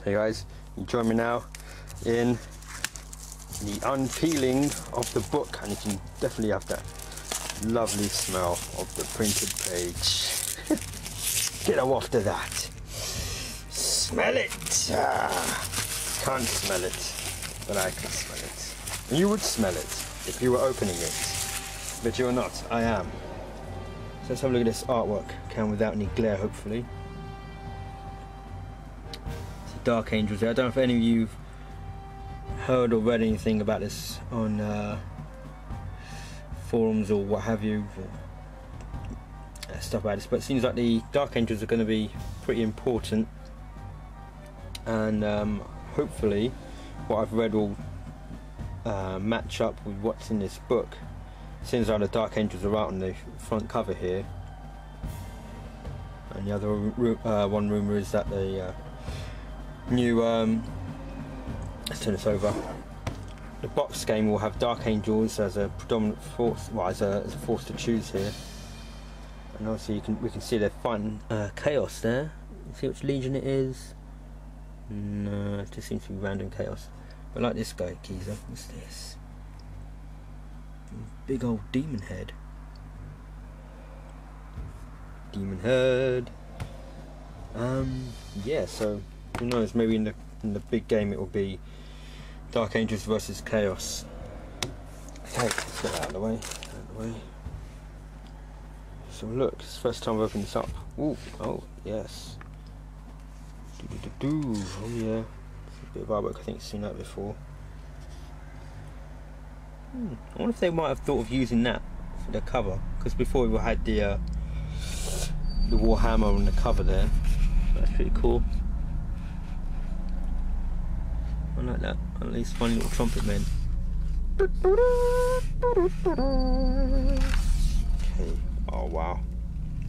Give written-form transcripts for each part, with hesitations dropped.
Hey guys, you join me now in the unpeeling of the book, and you can definitely have that lovely smell of the printed page. Get a waft of that. Smell it. Can't smell it, but I can smell it. And you would smell it if you were opening it, but you're not. I am. So let's have a look at this artwork. Can without any glare, hopefully. Dark Angels. I don't know if any of you've heard or read anything about this on forums or what have you, or stuff about this, but it seems like the Dark Angels are going to be pretty important, and hopefully what I've read will match up with what's in this book. Seems like the Dark Angels are out on the front cover here, and the other one rumour is that the new let's turn this over. The box game will have Dark Angels as a predominant force, well, as a force to choose here, and obviously we can see they're fighting chaos there. See which legion it is. No, it just seems to be random chaos. But like this guy, geezer. What's this? Big old demon head. Demon head. Yeah. So who knows? Maybe in the big game it will be Dark Angels versus Chaos. Okay, let's get that out of the way. So look, it's the first time I've opened this up. Ooh, oh yes. Oh yeah. It's a bit of artwork. I think I've seen that before. I wonder if they might have thought of using that for the cover, because before we had the Warhammer on the cover there. That's pretty cool. I like that. At least funny little trumpet men. Okay. Oh wow.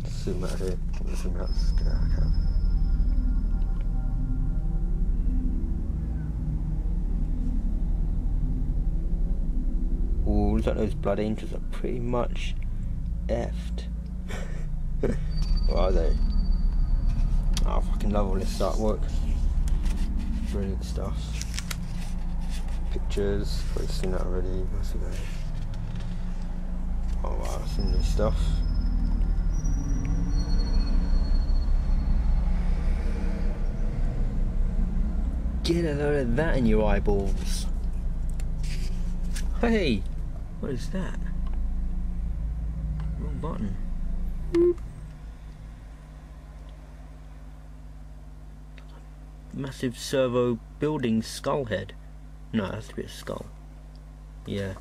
Let's zoom out here. Let's zoom out. Let's get out. Okay. Ooh, looks like those Blood Angels are pretty much effed. What are they? Oh, I fucking love all this artwork. Brilliant stuff. Pictures, I've seen that already. What's it going? Oh wow, I've seen this stuff. Get a load of that in your eyeballs. Hey, what is that? Wrong button. Massive servo building skull head. No, it has to be a skull. Yeah.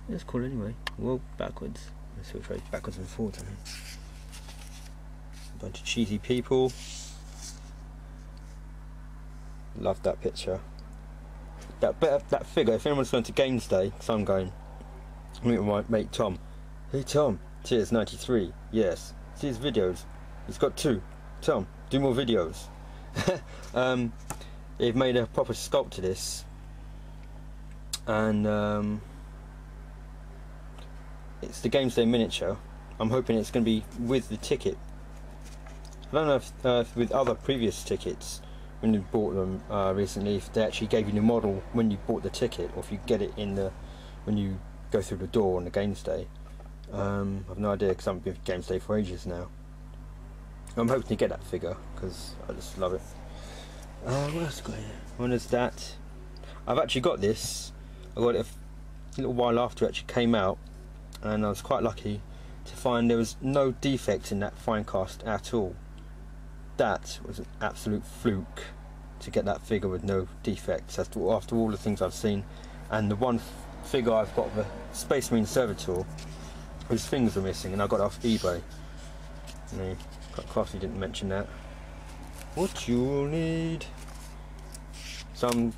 That's cool anyway. Well, backwards. Let's switch right backwards and forwards. A bunch of cheesy people. Love that picture. That figure, if anyone's going to Games Day, because I'm going, I meet with my mate Tom. Hey Tom, Tears 93. Yes. See his videos. He's got 2. Tom, do more videos. They've made a proper sculpt to this, and it's the Games Day miniature. I'm hoping it's going to be with the ticket. I don't know if with other previous tickets, when you bought them recently, if they actually gave you the model when you bought the ticket, or if you get it in the when you go through the door on the Games Day. I've no idea, because I've been to Games Day for ages now. I'm hoping to get that figure because I just love it. What else got here? When is that? I've actually got this. I got it a little while after it actually came out, and I was quite lucky to find there was no defect in that fine cast at all. That was an absolute fluke to get that figure with no defects after all the things I've seen. And the one figure I've got of a Space Marine Servitor, whose fingers are missing, and I got it off eBay. No, quite classy, didn't mention that. What you'll need. So I'm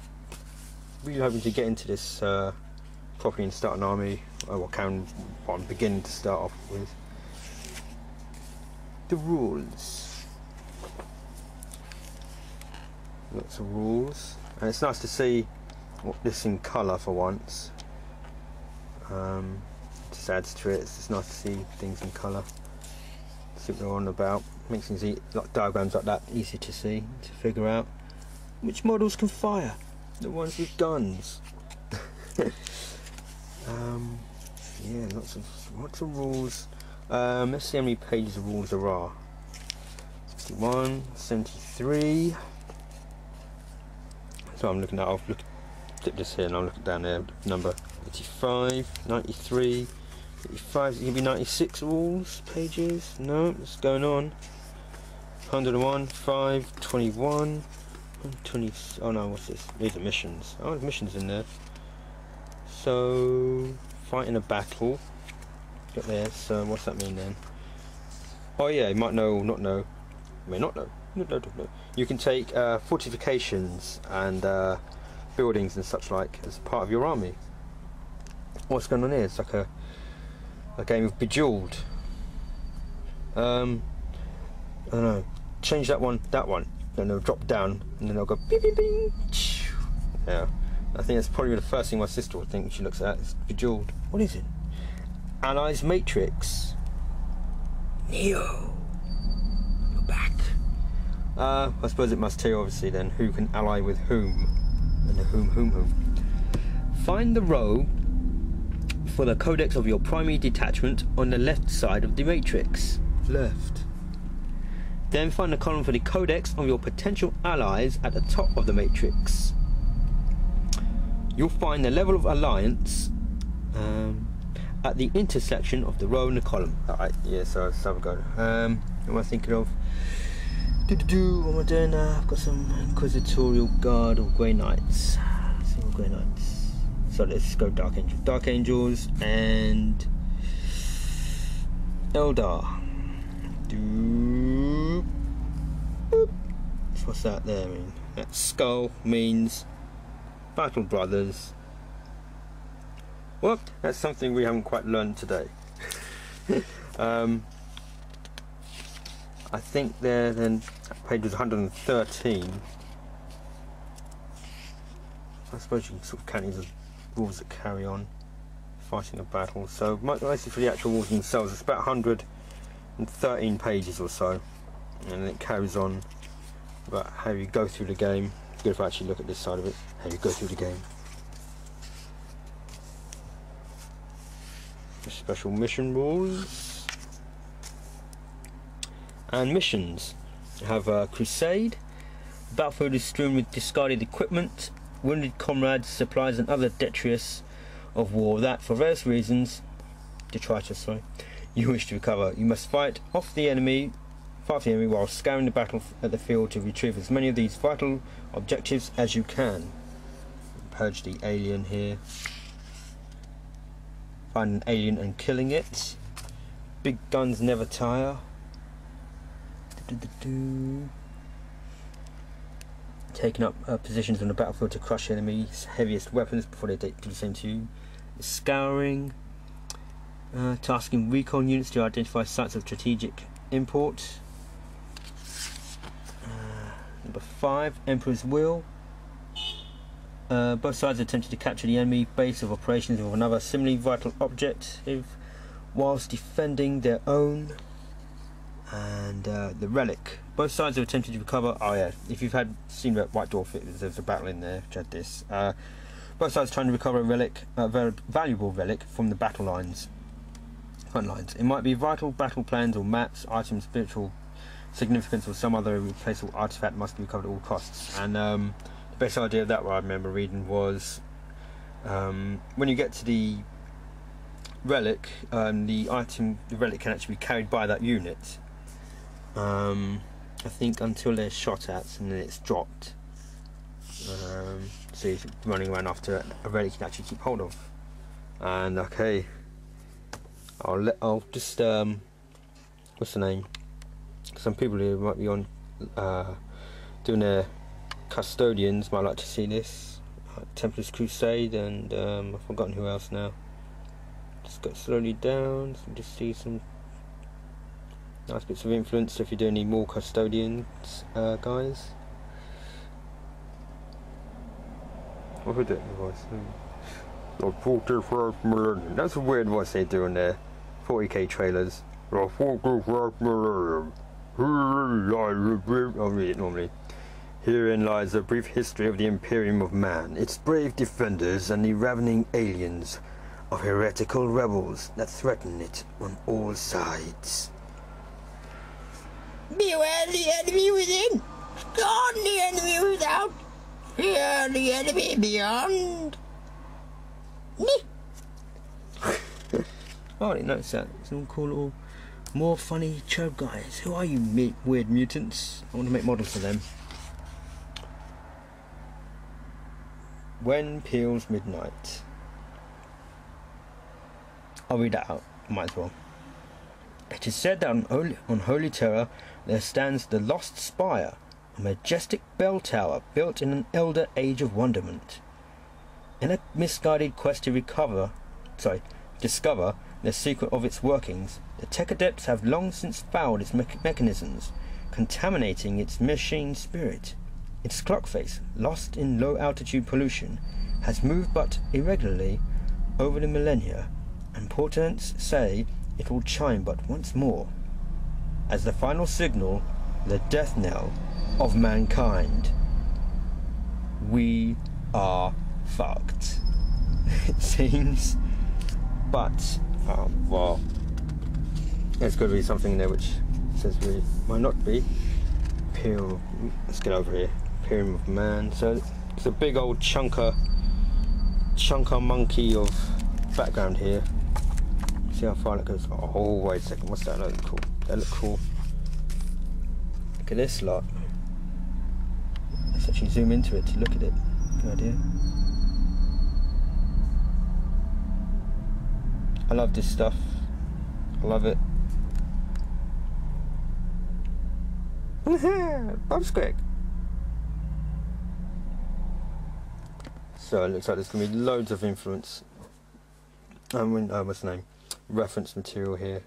really hoping to get into this properly and start an army. What I'm beginning to start off with. The rules. Lots of rules, and it's nice to see this in colour for once. Just adds to it. It's just nice to see things in colour. See what they're on about. Makes things like diagrams like that easy to see, to figure out. Which models can fire? The ones with guns. Yeah, lots of rules. Let's see how many pages of rules there are. 61, 73. So I'm looking at, I'll click this here and I'll look down there, number 85, 93, 85, is it going to be 96 rules, pages? No, what's going on? 101, 5, 21, 20, oh no, what's this? These are missions. Oh, there's missions in there. So, fighting a battle. Got there, so what's that mean then? Oh yeah, you might know, not know. You may not know. No. You can take fortifications and buildings and such like as part of your army. What's going on here? It's like a game of Bejeweled. I don't know. Change that one. Then they'll drop down and then they'll go beep beep bing. Yeah. I think that's probably the first thing my sister would think when she looks at it. It's Bejeweled. What is it? Allies Matrix. Neo. You're back. I suppose it must tell you obviously then who can ally with whom. And the whom. Find the row for the codex of your primary detachment on the left side of the matrix. Left. Then find the column for the codex of your potential allies at the top of the matrix. You'll find the level of alliance at the intersection of the row and the column. Alright, yeah, so let's have a go. What am I thinking of? What am I doing now? I've got some Inquisitorial Guard or Grey Knights. Single Grey Knights. So let's go Dark Angels. Dark Angels and Eldar. So what's that there mean? That skull means Battle Brothers. Well, that's something we haven't quite learned today. I think there then page was 113. I suppose you can sort of count these as rules that carry on fighting a battle. So mostly for the actual rules themselves, it's about 113 pages or so, and then it carries on about how you go through the game. Good if I actually look at this side of it. How you go through the game. Special mission rules and missions. You have Crusade. The battlefield is strewn with discarded equipment, wounded comrades, supplies, and other detritus of war that, for various reasons, you wish to recover. You must fight the enemy while scouring the battle at the field to retrieve as many of these vital objectives as you can. Purge the alien here. Find an alien and killing it. Big guns never tire. Taking up positions on the battlefield to crush enemies' heaviest weapons before they do the same to you. Scouring. Tasking recon units to identify sites of strategic import. Number 5, Emperor's Will. Both sides attempted to capture the enemy base of operations with another similarly vital objective whilst defending their own. And the Relic. Both sides have attempted to recover. Oh yeah, if you've seen White Dwarf, there's a battle in there which had this. Both sides trying to recover a relic, a very valuable relic from the battle lines. Front lines. It might be vital battle plans or maps, items, spiritual significance, or some other irreplaceable artifact must be recovered at all costs. And the best idea of that, what I remember reading, was when you get to the relic, the relic can actually be carried by that unit. I think until they're shot at, and then it's dropped. So you're running around after a relic you can actually keep hold of. And okay, I'll just what's the name? Some people who might be on doing their custodians might like to see this. Templar's Crusade, and I've forgotten who else now. Just go slowly down, so just see some nice bits of influence if you do need more custodians, guys. What was that voice? The 41st millennium. That's a weird voice they do in their 40k trailers. The 41st millennium. I'll read it normally. Herein lies a brief history of the Imperium of Man, its brave defenders and the ravening aliens of heretical rebels that threaten it on all sides. Beware the enemy within, scorn the enemy without, fear the enemy beyond. Oh, I didn't notice that. It's all cool little, more funny chub guys. Who are you, weird mutants? I want to make models of them. When peals midnight. I'll read that out. Might as well. It is said that on Holy Terra there stands the Lost Spire, a majestic bell tower built in an elder age of wonderment. In a misguided quest to discover the secret of its workings, the tech adepts have long since fouled its mechanisms, contaminating its machine spirit. Its clock face, lost in low-altitude pollution, has moved but irregularly over the millennia, and portents say it will chime but once more, as the final signal, the death knell of mankind. We are fucked, it seems. But, well, there's got to be something in there which says we might not be. Let's get over here. Imperium of Man. So it's a big old chunker monkey of background here. See how far it goes. Oh, wait a second. What's that? That look cool. That look cool. Look at this lot. Let's actually zoom into it to look at it. Good idea. I love this stuff. I love it. Bob's quick. So it looks like there's going to be loads of influence. What's the name? Reference material here.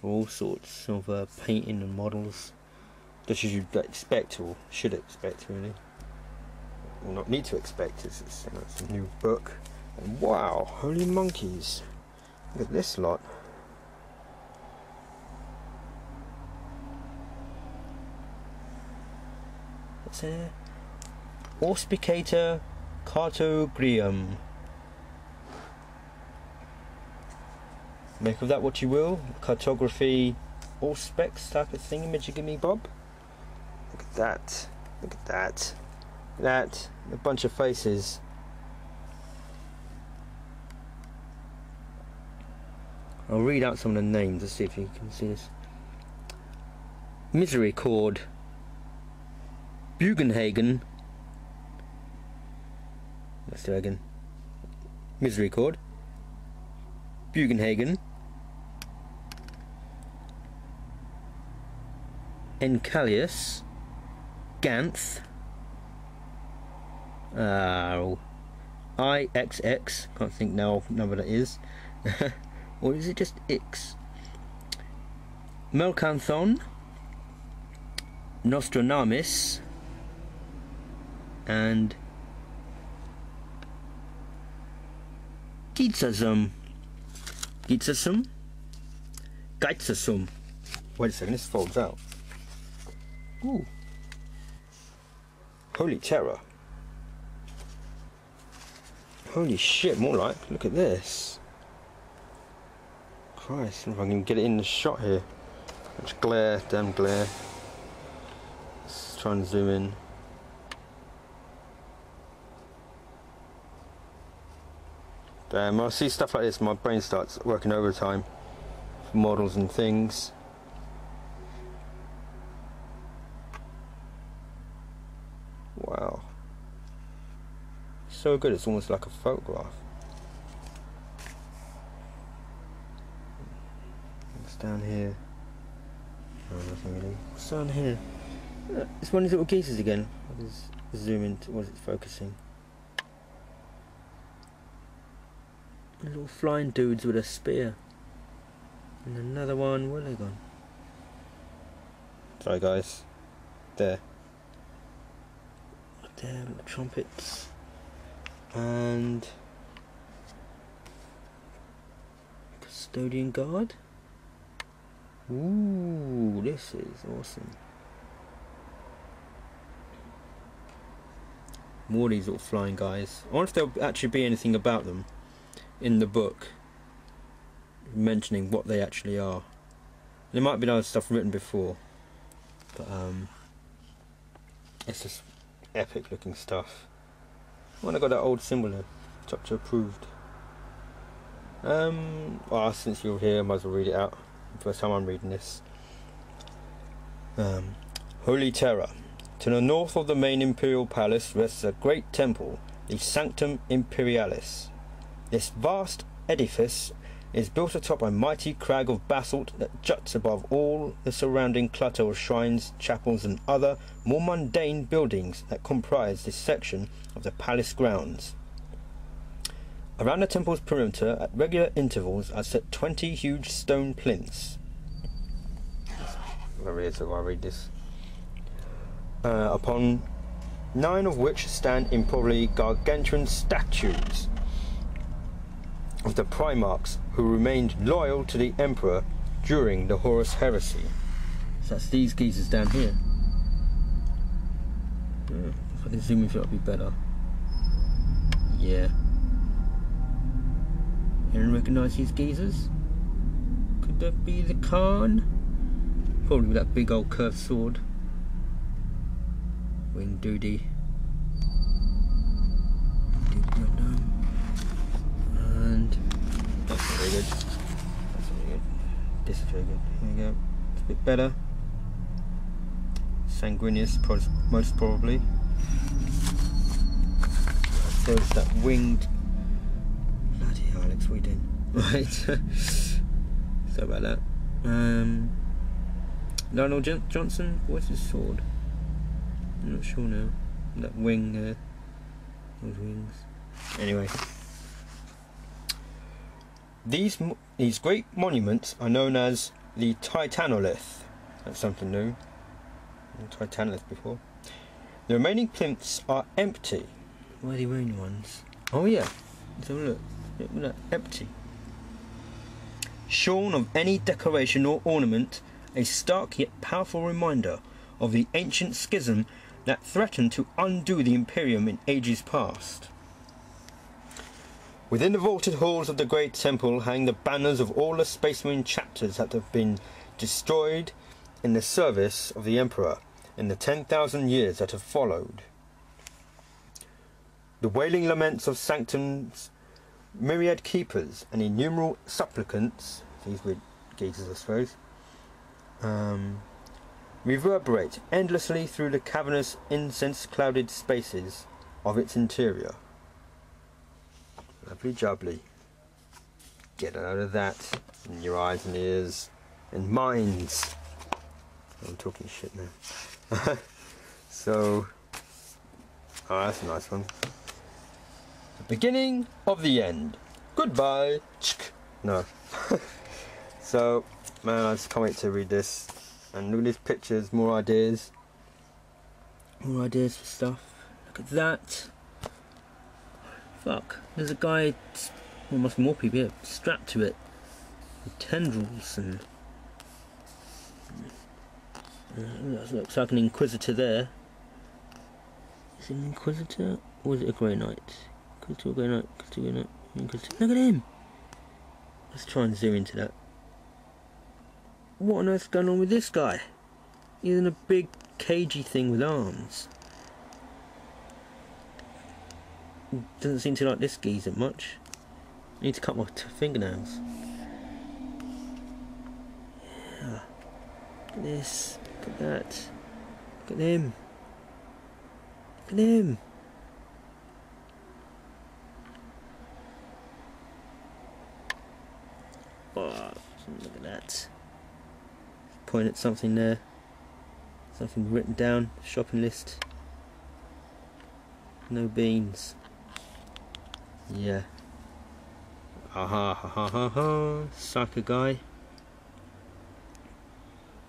For all sorts of painting and models. Just as you'd expect, or should expect, really. Well, not need to expect, it's a new book. And wow, holy monkeys. Look at this lot. It's a Auspicator Cartogrium. Make of that what you will. Cartography, Auspex type of thingamajigamy bob. Look at that. Look at that. That, a bunch of faces. I'll read out some of the names to see if you can see this. Misery Chord, Bugenhagen. Let's do it again. Misery Chord, Bugenhagen, Encalius, Ganth. IXX, can't think now what number that is. Or is it just X? Melkanthon, Nostradamus, and Gizasum. Wait a second, this folds out. Ooh. Holy terror. Holy shit, more like. Look at this. Christ, if I can get it in the shot here. Much glare, damn glare. Let's try and zoom in. Damn, when I see stuff like this, my brain starts working overtime for models and things. Wow. So good, it's almost like a photograph. What's down here? Oh, nothing really. What's down here? It's one of these little geezers again. I'll just zoom into what it's focusing. Little flying dudes with a spear. And another one, where are they gone? Sorry guys. There. There, little trumpets. And custodian guard. Ooh, this is awesome. More of these little flying guys. I wonder if there'll actually be anything about them in the book, mentioning what they actually are. There might be other stuff written before, but it's just epic looking stuff. When I got that old symbol there, chapter approved. Well, since you're here, I might as well read it out. First time I'm reading this. Holy Terror. To the north of the main imperial palace rests a great temple, the Sanctum Imperialis. This vast edifice is built atop a mighty crag of basalt that juts above all the surrounding clutter of shrines, chapels and other more mundane buildings that comprise this section of the palace grounds. Around the temple's perimeter, at regular intervals, are set 20 huge stone plinths. I'll read this. Upon 9 of which stand improbably gargantuan statues of the Primarchs who remained loyal to the Emperor during the Horus Heresy. So that's these geezers down here. Yeah, if I can zoom in, it'll be better. Yeah. Anyone recognise these geezers? Could that be the Khan? Probably with that big old curved sword. Wing Doody. And that's not very good. That's not very good. This is very good. Here we go. It's a bit better. Sanguinius, most probably. So it's that winged. Bloody hell, Alex, what are you doing? Right. Sorry about that. Lionel Johnson, what's his sword? I'm not sure now. That wing there. Those wings. Anyway. These great monuments are known as the Titanolith. That's something new. Titanolith before. The remaining plinths are empty. Where are the remaining ones? Oh yeah. Let's have a look. Look, empty. Shorn of any decoration or ornament, a stark yet powerful reminder of the ancient schism that threatened to undo the Imperium in ages past. Within the vaulted halls of the great temple hang the banners of all the Space Marine chapters that have been destroyed in the service of the Emperor in the 10,000 years that have followed. The wailing laments of Sanctum's myriad keepers and innumerable supplicants, these were geezers I suppose, reverberate endlessly through the cavernous, incense-clouded spaces of its interior. Lovely jubbly. Get out of that in your eyes and ears and minds. I'm talking shit now. So, oh, that's a nice one. The beginning of the end. Goodbye. No. So, man, I just can't wait to read this. And look at these pictures, more ideas. More ideas for stuff. Look at that. Fuck. There's a guy, well, must be more people here, strapped to it. With tendrils and... looks like an Inquisitor there. Is it an Inquisitor? Or is it a Grey Knight? Inquisitor, Grey Knight, Inquisitor, Grey Knight, Inquisitor. Look at him! Let's try and zoom into that. What on earth's going on with this guy? He's in a big cagey thing with arms. Doesn't seem to like this geezer much. I need to cut my fingernails. Yeah. Look at this. Look at that. Look at him. Look at him. Oh, look at that. Point at something there. Something written down. Shopping list. No beans. Yeah. Ha ha. Psycho guy.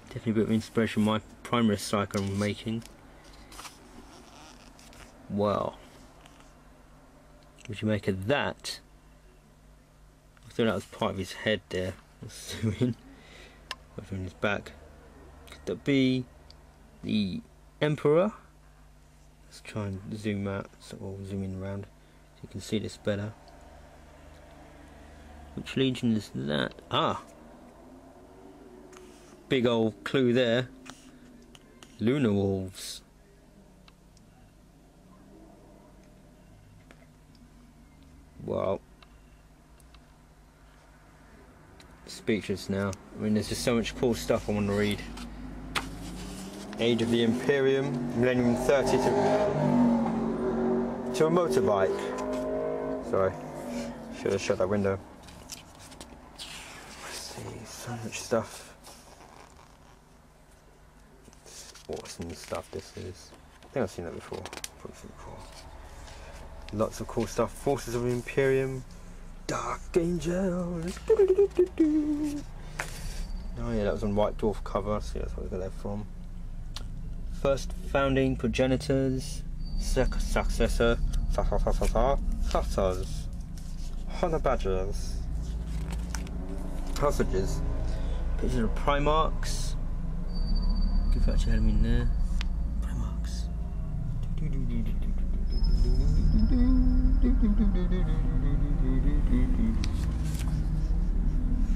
Definitely a bit of inspiration from my primary psycho I'm making. Well. What do you make of that? I thought that was part of his head there. Let's zoom in. over in his back. Could that be the Emperor? Let's try and zoom out, so we'll zoom in around so you can see this better. Which legion is that? Ah! Big old clue there. Lunar Wolves. Wow. Speechless now. I mean, there's just so much cool stuff I want to read. Age of the Imperium, Millennium 30 to a motorbike. Sorry, should have shut that window. Let's see, so much stuff. Awesome stuff this is. I think I've seen that before. Lots of cool stuff. Forces of the Imperium, Dark Angels. Oh yeah, that was on White Dwarf cover. See, that's where I got that from. First founding progenitors, successor, hunters, honor badgers, hostages, pictures of Primarchs. Give that your enemy in there. Primarchs.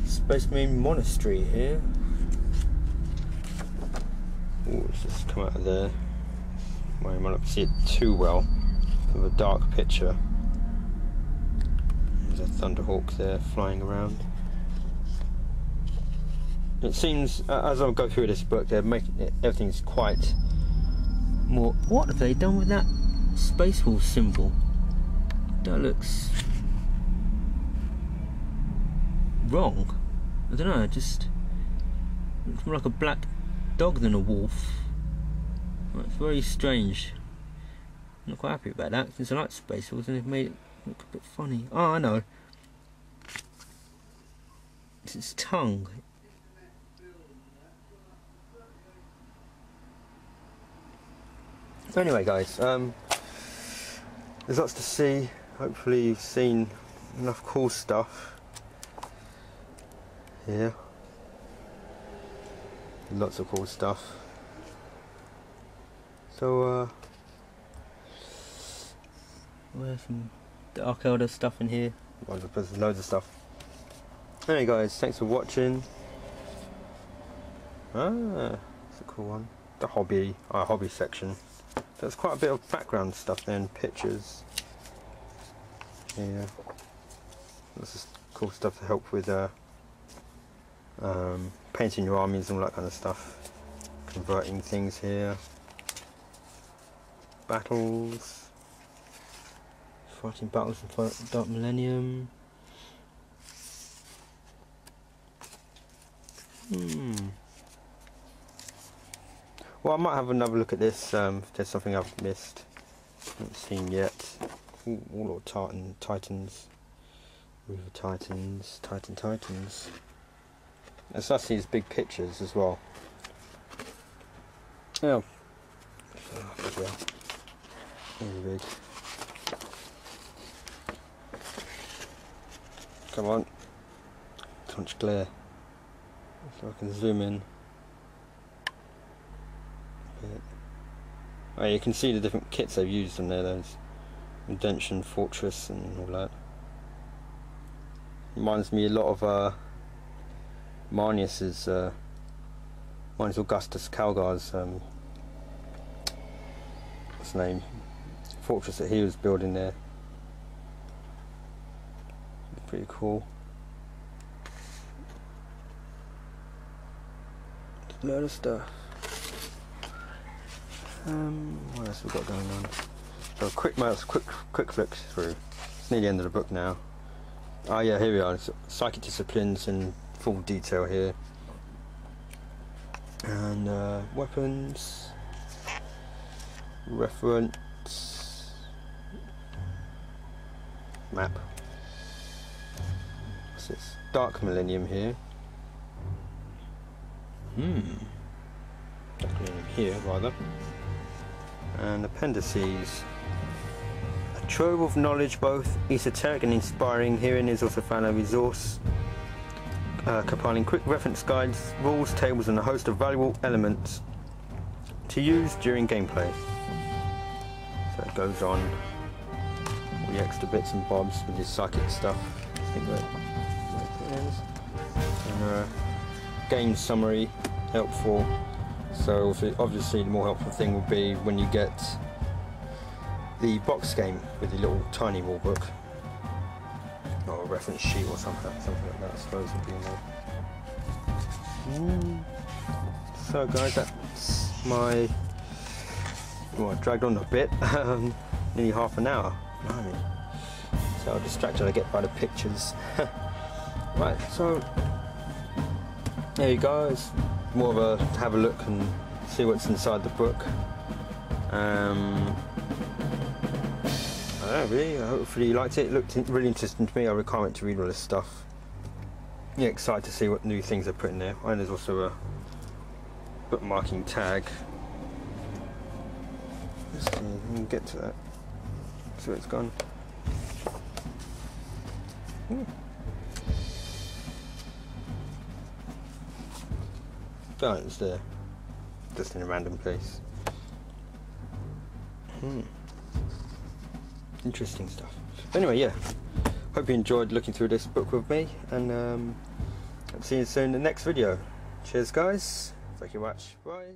Space Marine Monastery here. Oh, it's just come out of there. Well, you might not see it too well. With a dark picture. There's a Thunderhawk there flying around. It seems, as I go through this book, they're making it, everything's quite more. What have they done with that Space Wolf symbol? That looks wrong. I don't know. It just looks more like a black dog than a wolf. Well, it's very strange. I'm not quite happy about that since I like Space Wolves and they've made it look a bit funny. Oh, I know. It's its tongue. So anyway, guys, there's lots to see. Hopefully you've seen enough cool stuff here. Lots of cool stuff. So there's some Dark Elder stuff in here. Well, there's loads of stuff. Anyway guys, thanks for watching. Ah, that's a cool one. The hobby, our hobby section. There's quite a bit of background stuff there and pictures. Yeah. This is cool stuff to help with painting your armies and all that kind of stuff. Converting things here. Battles. Fighting battles in Dark Millennium. Well, I might have another look at this if there's something I've missed. Haven't seen yet. Ooh, all of Titans. River Titans. Titans. It's nice to see these big pictures as well. Oh. Really big. Come on. Too much glare. So I can zoom in. Oh, you can see the different kits they've used on there. Those Indention, Fortress, and all that. Reminds me a lot of Marnius's, Marnius Augustus Calgar's, what's his name? Fortress that he was building there. Pretty cool. A load of stuff. What else we got going on? So quick flick through. It's near the end of the book now. Oh yeah, here we are. It's psychic disciplines in full detail here. And weapons. Reference. Map. What's this? Dark Millennium here. Dark Millennium here, rather. And appendices. A trove of knowledge, both esoteric and inspiring. Herein is also found a resource compiling quick reference guides, rules, tables and a host of valuable elements to use during gameplay. So it goes on all the extra bits and bobs with his psychic stuff. I think that it is. And game summary, helpful. So obviously the more helpful thing will be when you get the box game with the little tiny rule book, or a reference sheet or something like that, I suppose would be in there. So guys, that's my, well, I dragged on a bit, nearly half an hour. Blimey. So how distracted I get by the pictures. Right, so there you guys, more of a have a look and see what's inside the book. I don't know, really, hopefully you liked it. It looked really interesting to me. I can't wait to read all this stuff. Yeah, excited to see what new things are put in there. And there's also a bookmarking tag. Let's see, we can get to that. See where it's gone. Oh, it's there. Just in a random place. Interesting stuff. Anyway, yeah. Hope you enjoyed looking through this book with me, and I'll see you soon in the next video. Cheers, guys. Thank you much. Bye.